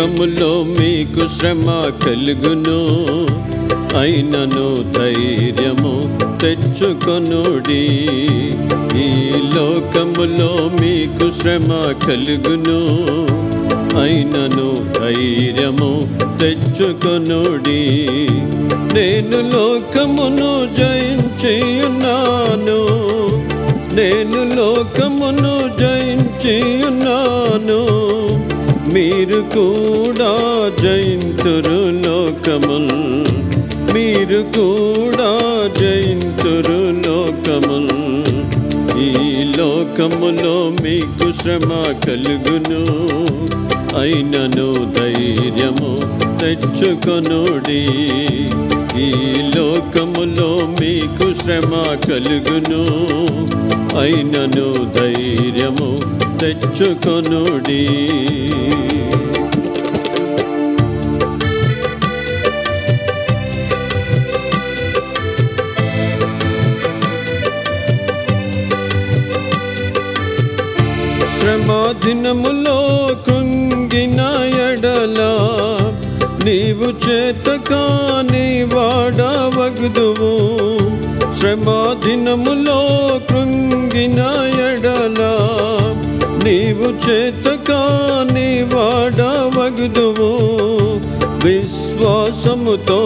లోకములో మీకు శ్రమ కలుగును, అయినను ధైర్యము తెచ్చుకొనుడి. ఈ లోకములో మీకు శ్రమ కలుగును, అయినను ధైర్యము తెచ్చుకొనుడి. నేను లోకమును జయించి ఉన్నాను, నేను లోకమును జయించి ఉన్నాను. మీరు కూడా జయింతురు లోకముల్, మీరు కూడా జయింతురు లోకముల్. ఈ లోకములో మీకు శ్రమ కలుగును, అయినను ధైర్యము తెచ్చుకొనుడి. ఈ లోకములో మీకు శ్రమ కలుగును, అయినను ధైర్యము తెచ్చుకొనుడి. శ్రమదినములో కృంగిన ఎడల నీవు చేతకాని వాడవగుదువు. శ్రమదినములో కృంగిన ఎడల నీవు చేతకాని వాడవగుదువు. విశ్వాసముతో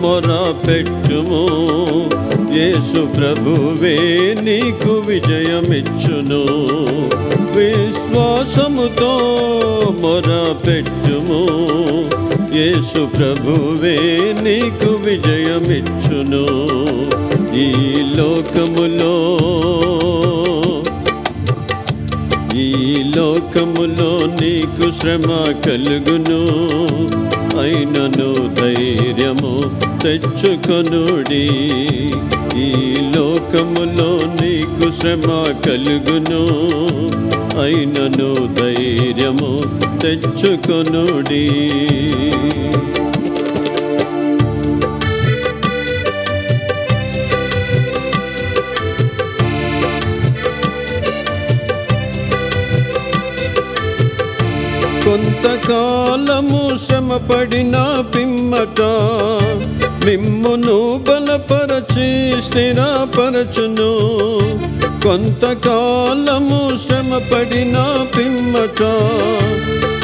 మొరపెట్టుము, యేసు ప్రభువే నీకు విజయమిచ్చును. విశ్వాసముతో మొరపెట్టుము, యేసు ప్రభువే నీకు విజయమిచ్చును. ఈ లోకములో, ఈ లోకములో నీకు శ్రమ కలుగును, అయినను ధైర్యము తెచ్చుకొనుడి. ఈ లోకములో నీకు శ్రమ కలుగును, అయినను ధైర్యము తెచ్చుకొనుడి. కొంతకాలము శ్రమపడిన పిమ్మట మిమ్మును బలపరచి స్థిరపరచును. కొంతకాలము శ్రమపడిన పిమ్మట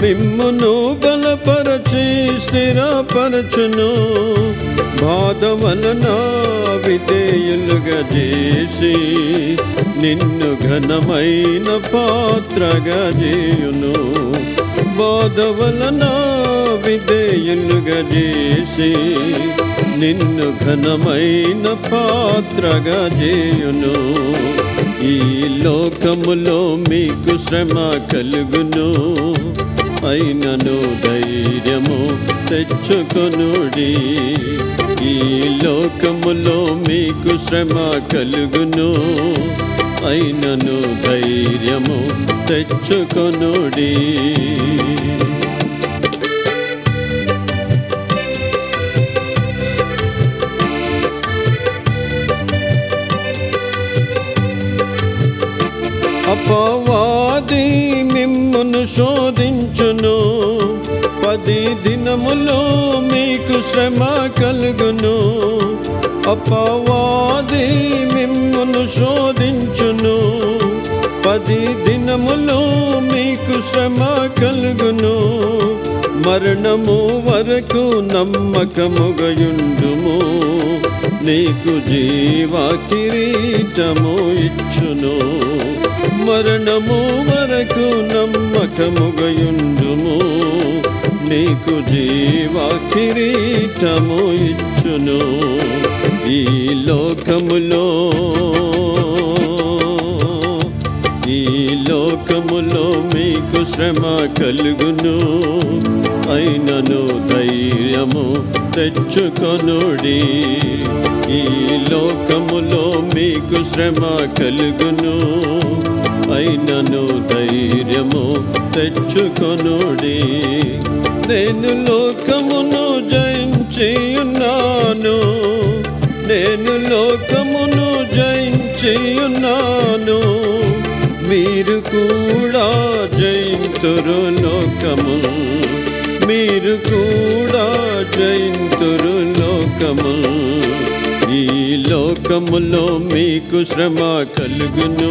మిమ్మును బలపరచి స్థిరపరచును. బాధ వలన విధేయులుగా చేసి నిన్ను ఘనమైన పాత్రగా చేయును. బాధ వలన విధేయులుగా చేసి నిన్ను ఘనమైన పాత్రగా చేయును. ఈ లోకములో మీకు శ్రమ కలుగును, అయినను ధైర్యము తెచ్చుకొనుడి. ఈ లోకములో మీకు శ్రమ కలుగును, అయినను ధైర్యము తెచ్చుకొనుడి. అపవాది మిమ్మును శోధించును, 10 దినములో మీకు శ్రమ కలుగును. అపవాది మిమ్మును శోధించును, 10 దినములో మీకు శ్రమ కలుగును. మరణము వరకు నమ్మకముగయుండుము, నీకు జీవ కిరీటము ఇచ్చును. మరణము వరకు నమ్మకముగయుండుము, నీకు జీవ కిరీటము ఇచ్చును. ఈ లోకములో, ఈ లోకములో మీకు శ్రమ కలుగును, అయినను ధైర్యము తెచ్చుకొనుడి. ఈ లోకములో మీకు శ్రమ కలుగును, అయినను ధైర్యము తెచ్చుకొనుడి. నేను లోకమును జయించి ఉన్నాను, నేను లోకమును జయించి ఉన్నాను. మీరు కూడా జయింతురు లోకము, మీరు కూడా జయింతురు లోకము. ఈ లోకములో మీకు శ్రమ కలుగును,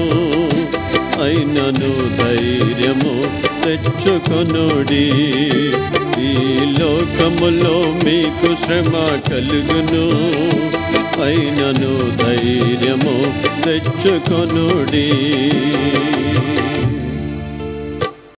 అయినను ధైర్యము తెచ్చుకొనుడి. ఈ లోకములో మీకు శ్రమ కలుగును, అయినను ధైర్యము తెచ్చుకొనుడి.